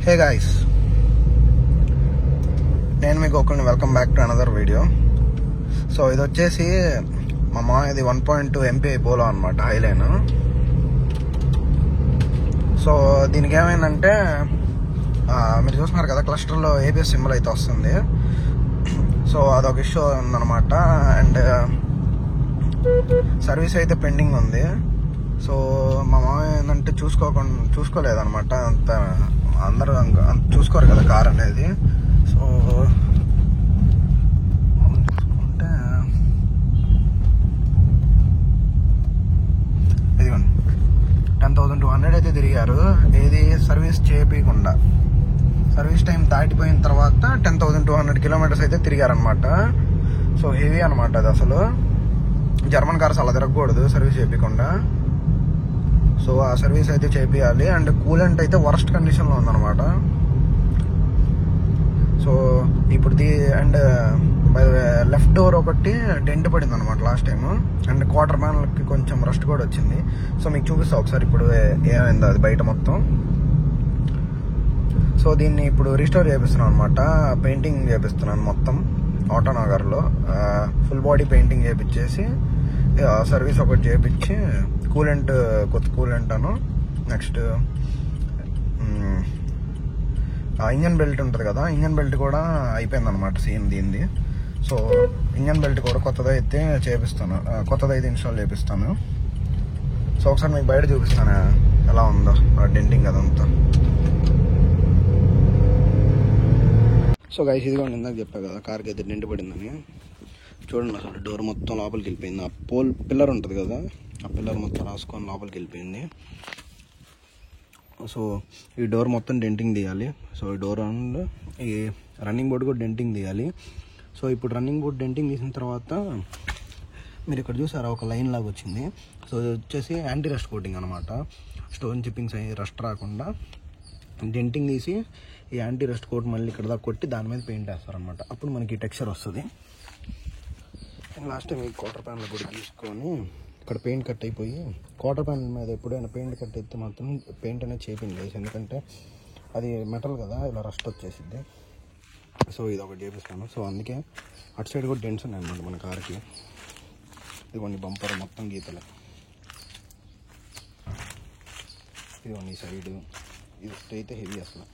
Hey guys, నేను మీకు ఒకరిని welcome back to another video. So ఇది వచ్చేసి మా మామయ్యది 1.2 MPI పోలో అనమాట, హైలైన్. సో దీనికి ఏమైందంటే మీరు చూస్తున్నారు కదా, క్లస్టర్లో ABS సింబల్ అయితే వస్తుంది. సో అదొక ఇష్యూ ఉందన్నమాట. అండ్ సర్వీస్ అయితే పెండింగ్ ఉంది. సో మా మామయ్య ఏంటంటే చూసుకోలేదన్నమాట. అంత అందరూ చూసుకోరు కదా కార్ అనేది. సో చూసుకుంటే ఇదిగోండి, 10,200 అయితే తిరిగారు. ఏది సర్వీస్ చేయకుండా, సర్వీస్ టైం దాటిపోయిన తర్వాత 10,200 కిలోమీటర్స్ అయితే తిరిగారనమాట. సో హెవీ అనమాట అది. అసలు జర్మన్ కార్స్ అలా తిరగకూడదు సర్వీస్ చేయకుండా. సో ఆ సర్వీస్ అయితే చేపియాలి. అండ్ కూలెంట్ అయితే వర్స్ట్ కండిషన్లో ఉందన్నమాట. సో ఇప్పుడు అండ్ లెఫ్ట్ డోర్ ఒకటి డెంట్ పడింది అనమాట లాస్ట్ టైం. అండ్ క్వార్టర్ ప్యానల్కి కొంచెం రస్ట్ కూడా వచ్చింది. సో మీకు చూపిస్తా ఒకసారి ఇప్పుడు ఏమైందో అది బయట మొత్తం. సో దీన్ని ఇప్పుడు రీస్టోర్ చేపిస్తున్నాను అనమాట. పెయింటింగ్ చేపిస్తున్నాను మొత్తం ఆటోనగర్లో. ఫుల్ బాడీ పెయింటింగ్ చేపించేసి సర్వీస్ ఒకటి చేపించి కూలెంట్, కొత్త కూలెంట్ అను, నెక్స్ట్ ఇంజన్ బెల్ట్ ఉంటుంది కదా, ఇంజన్ బెల్ట్ కూడా అయిపోయింది అనమాట సీన్ దీనిది. సో ఇంజన్ బెల్ట్ కూడా కొత్తదైతే చేపిస్తాను, కొత్తదైతే ఇన్స్టాల్ చేపిస్తాను. సో ఒకసారి మీకు బయట చూపిస్తాను ఎలా ఉందో డెంటింగ్ అదంతా. సో గైస్, ఇదిగోండి, ఇందాక చెప్పా కదా కార్కి అయితే డెంట్ పడిందని. చూడండి అసలు డోర్ మొత్తం లోపలికి వెళ్ళిపోయింది. ఆ పిల్లర్ ఉంటుంది కదా, ఆ పిల్లర్ మొత్తం రాసుకొని లోపలికి వెళ్ళిపోయింది. సో ఈ డోర్ మొత్తం డెంటింగ్ తీయాలి. సో ఈ డోర్ అండ్ ఈ రన్నింగ్ బోర్డు కూడా డెంటింగ్ తీయాలి. సో ఇప్పుడు రన్నింగ్ బోర్డు డెంటింగ్ తీసిన తర్వాత మీరు ఇక్కడ చూసారా ఒక లైన్ లాగా వచ్చింది. సో ఇది వచ్చేసి యాంటీ రస్ట్ కోటింగ్ అనమాట. స్టోన్ చిప్పింగ్స్ అయ్యి రస్ట్ రాకుండా డెంటింగ్ తీసి ఈ యాంటీ రస్ట్ కోట్ మళ్ళీ ఇక్కడ దాకా కొట్టి దాని మీద పెయింట్ వేస్తారనమాట. అప్పుడు మనకి టెక్స్చర్ వస్తుంది. లాస్ట్ టైం ఈ క్వార్టర్ ప్యానల్ కూడా తీసుకొని ఇక్కడ పెయింట్ కట్ అయిపోయి, క్వార్టర్ ప్యానల్ మీద ఎప్పుడైనా పెయింట్ కట్ అయితే మాత్రం పెయింట్ అనేది చేపింది. ఎందుకంటే అది మెటల్ కదా, ఇలా రస్ట్ వచ్చేసింది. సో ఇది ఒకటి చేపిస్తాను. సో అందుకే అటు సైడ్ కూడా డెంట్స్ ఉన్నాయి అన్నమాట మన కార్కి. ఇదిగోండి బంపర్ మొత్తం గీతలే, ఇదిగోండి ఈ సైడ్ ఇది అయితే హెవీ అసలు.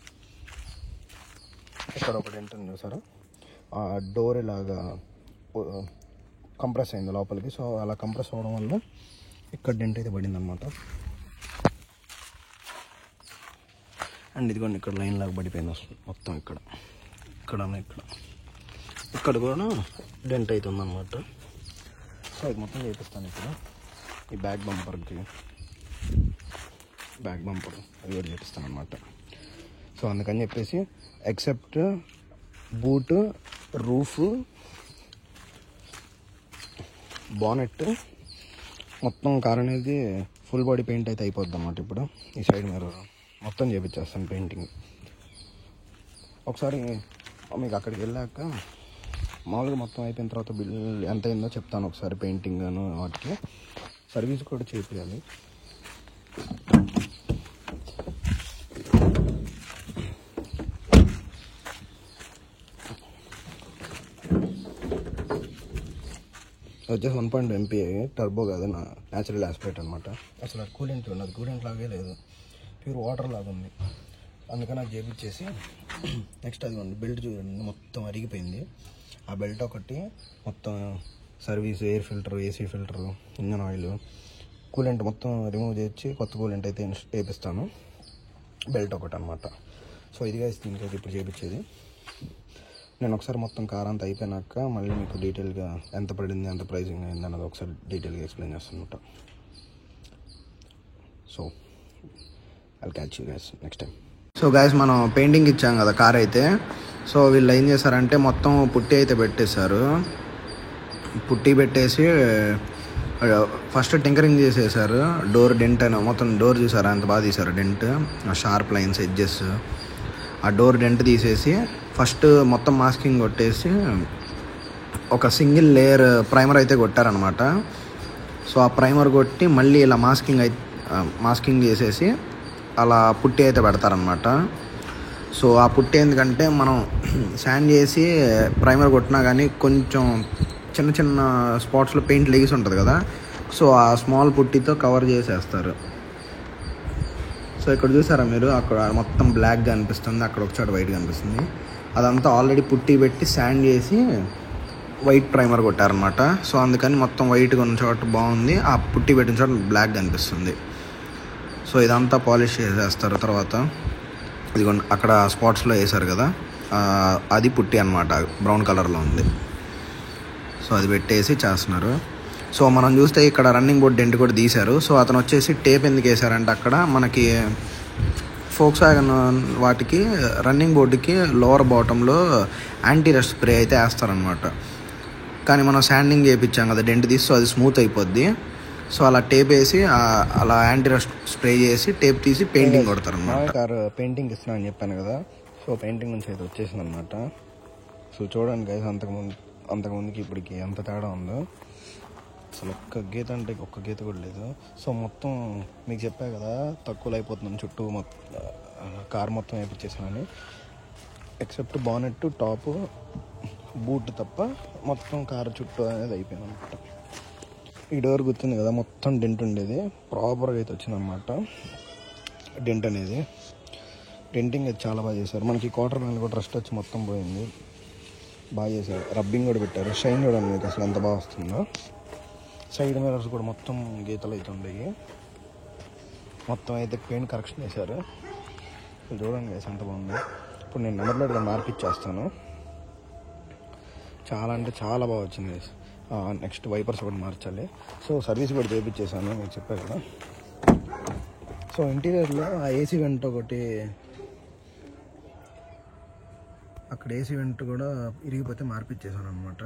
ఇక్కడ ఒక డెంట్ ఉంది చూసారా, ఆ డోర్ ఇలాగా కంప్రెస్ అయింది లోపలికి. సో అలా కంప్రెస్ అవ్వడం వల్ల ఇక్కడ డెంట్ అయితే పడింది అనమాట. అండ్ ఇదిగోండి ఇక్కడ లైన్ లాగా పడిపోయింది అసలు మొత్తం. ఇక్కడ కూడా డెంట్ అవుతుంది అనమాట. సో ఇది మొత్తం చేపిస్తాను ఇప్పుడు. ఈ బ్యాక్ బంపర్ అది కూడా చేపిస్తాను అనమాట. సో అందుకని చెప్పేసి ఎక్సెప్ట్ బూట్, రూఫ్, బానెట్ మొత్తం కార్ అనేది ఫుల్ బాడీ పెయింట్ అయితే అయిపోద్ది అన్నమాట. ఇప్పుడు ఈ సైడ్ మిర్రర్ మొత్తం చేపించేస్తాను పెయింటింగ్. ఒకసారి మీకు అక్కడికి వెళ్ళాక మామూలుగా మొత్తం అయిపోయిన తర్వాత బిల్ ఎంత అయిందో చెప్తాను. ఒకసారి పెయింటింగ్ అను వాటికి సర్వీస్ కూడా చేయాలి. వచ్చేసి 1.2 MPI టర్బో కాదు, న్యాచురల్ ఆస్పిరేట్ అనమాట. అసలు అది కూలెంట్ ఉన్నది, కూలెంట్ లాగే లేదు, ప్యూర్ వాటర్ లాగా ఉంది. అందుకని అది చేపించేసి నెక్స్ట్ అది ఉంది బెల్ట్ చూడండి మొత్తం అరిగిపోయింది. ఆ బెల్ట్ ఒకటి మొత్తం service, air filter, AC filter, engine oil, coolant మొత్తం రిమూవ్ చేసి కొత్త కూలెంట్ అయితే వేపిస్తాను. బెల్ట్ ఒకటి అనమాట. సో ఇదిగా దీనికైతే ఇప్పుడు చేపించేది. నేను ఒకసారి మొత్తం కార్ అంతా అయిపోయినాక మళ్ళీ మీకు డీటెయిల్గా ఎంత పడింది, ఎంత ప్రైజింగ్ అయింది అన్నది ఒకసారి డీటెయిల్గా ఎక్స్ప్లెయిన్ చేస్తాను. So I'll catch you guys next time. So guys, మనం పెయింటింగ్ ఇచ్చాం కదా కార్ అయితే. సో వీళ్ళు ఏం చేశారంటే మొత్తం పుట్టి అయితే పెట్టేశారు. పుట్టి పెట్టేసి ఫస్ట్ టింకరింగ్ చేసేసారు. డోర్ డెంట్ అని మొత్తం డోర్ చూసారా అంత బాగా తీశారు డెంట్, షార్ప్ లైన్స్, ఎడ్జెస్. ఆ డోర్ డెంట్ తీసేసి ఫస్ట్ మొత్తం మాస్కింగ్ కొట్టేసి ఒక సింగిల్ లేయర్ ప్రైమర్ అయితే కొట్టారనమాట. సో ఆ ప్రైమర్ కొట్టి మళ్ళీ ఇలా మాస్కింగ్ చేసేసి అలా పుట్టి అయితే పెడతారనమాట. సో ఆ పుట్టి ఎందుకంటే మనం శాండ్ చేసి ప్రైమర్ కొట్టినా కానీ కొంచెం చిన్న చిన్న స్పాట్స్లో పెయింట్ లెగిసి ఉంటుంది కదా, సో ఆ స్మాల్ పుట్టితో కవర్ చేసేస్తారు. సో ఇక్కడ చూసారా మీరు, అక్కడ మొత్తం బ్లాక్గా అనిపిస్తుంది, అక్కడ ఒకచోట వైట్గా అనిపిస్తుంది. అదంతా ఆల్రెడీ పుట్టి పెట్టి శాండ్ చేసి వైట్ ప్రైమర్ కొట్టారనమాట. సో అందుకని మొత్తం వైట్గా ఉన్న చోట బాగుంది, ఆ పుట్టి పెట్టిన చోట బ్లాక్గా అనిపిస్తుంది. సో ఇదంతా పాలిష్ చేసేస్తారు. తర్వాత ఇది అక్కడ స్పాట్స్లో వేసారు కదా, అది పుట్టి అనమాట, బ్రౌన్ కలర్లో ఉంది. సో అది పెట్టేసి చేస్తున్నారు. సో మనం చూస్తే ఇక్కడ రన్నింగ్ బోర్డ్ డెంట్ కూడా తీశారు. సో అతను వచ్చేసి టేప్ ఎందుకు వేసారంటే అక్కడ మనకి ఫోక్స్ వ్యాగన్ వాటికి రన్నింగ్ బోర్డుకి లోవర్ బాటంలో యాంటీ రస్ట్ స్ప్రే అయితే వేస్తారనమాట. కానీ మనం శాండింగ్ చేయించాం కదా డెంట్ తీసి, సో అది స్మూత్ అయిపోద్ది. సో అలా టేప్ వేసి అలా యాంటీ రస్ట్ స్ప్రే చేసి టేప్ తీసి పెయింటింగ్ కొడతారు అనమాట. కారు పెయింటింగ్ ఇస్తున్నా అని చెప్పాను కదా, సో పెయింటింగ్ నుంచి అయితే వచ్చేసింది అనమాట. సో చూడండి గైస్, అంతకుముందుకి ఇప్పటికి ఎంత తేడా ఉందో. అసలు ఒక్క గీత అంటే ఒక్క గీత కూడా లేదు. సో మొత్తం మీకు చెప్పా కదా తక్కువలో అయిపోతుందని, చుట్టూ కార్ మొత్తం వేయించేసానని, ఎక్సెప్ట్ బానెట్, టాప్, బూట్ తప్ప మొత్తం కారు చుట్టూ అనేది అయిపోయింది అనమాట. ఈ డోర్ గుర్తుంది కదా, మొత్తం డెంట్ ఉండేది, ప్రాపర్గా అయితే వచ్చిందనమాట డెంట్ అనేది. డెంటింగ్ అయితే చాలా బాగా చేశారు. మనకి క్వార్టర్ మీద కూడా రస్ట్ వచ్చి మొత్తం పోయింది, బాగా చేశారు. రబ్బింగ్ కూడా పెట్టారు. షైన్ చూడండి మీకు అసలు ఎంత బాగా వస్తుందో. సైడ్ మిర్రర్స్ కూడా మొత్తం గీతలు అయితే ఉండేవి. మొత్తం అయితే పెయింట్ కరెక్షన్ చేశారు. చూడండి గైస్ ఎంత బాగుంది. ఇప్పుడు నేను నెంబర్ ప్లేట్గా మార్పిచ్చేస్తాను. చాలా అంటే చాలా బాగా వచ్చింది గైస్. నెక్స్ట్ వైపర్స్ కూడా మార్చాలి. సో సర్వీస్ కూడా చేయించేసాను, మీకు చెప్పాను కదా. సో ఇంటీరియర్లో ఆ ఏసీ వెంట్ ఒకటి, అక్కడ ఏసీ వెంట్ కూడా ఇరిగిపోతే మార్పిచ్చేసాను అనమాట.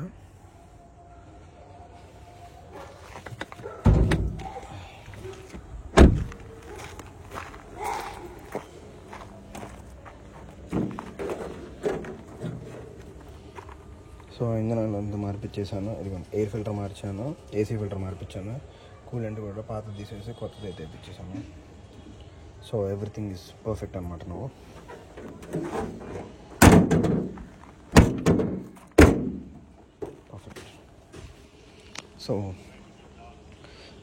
సో ఇంజన్ అంతా మార్పిచ్చేసాను. ఇది ఎయిర్ ఫిల్టర్ మార్చాను, ఏసీ ఫిల్టర్ మార్పించాను, కూలెంట్ కూడా పాత తీసేసి కొత్తది అయితే తెప్పించేసాను. సో ఎవ్రీథింగ్ ఈజ్ పర్ఫెక్ట్ అనమాట. నువ్వు పర్ఫెక్ట్. సో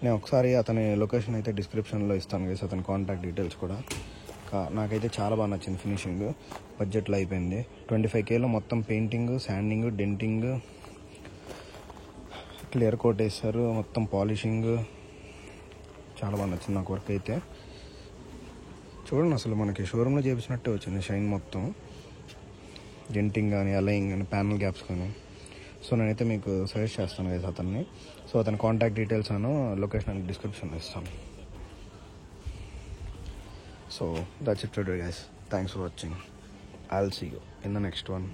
నేను ఒకసారి అతని లొకేషన్ అయితే డిస్క్రిప్షన్లో ఇస్తాను గైస్, అతని కాంటాక్ట్ డీటెయిల్స్ కూడా. నాకైతే చాలా బాగా నచ్చింది ఫినిషింగ్, బడ్జెట్లో అయిపోయింది. 25Kలో మొత్తం painting, sanding, denting, clear coat వేస్తారు, మొత్తం పాలిషింగ్, చాలా బాగా నచ్చింది నాకు వర్క్ అయితే. చూడండి అసలు మనకి షోరూంలో చేపించినట్టే వచ్చింది షైన్ మొత్తం, డెంటింగ్ కానీ, అలయింగ్ కానీ, ప్యానల్ గ్యాప్స్ కానీ. సో నేనైతే మీకు సజెస్ట్ చేస్తాను గైస్ అతన్ని. సో అతని కాంటాక్ట్ డీటెయిల్స్ లొకేషన్ డిస్క్రిప్షన్లో ఇస్తాను. So that's it today guys. Thanks for watching. I'll see you in the next one.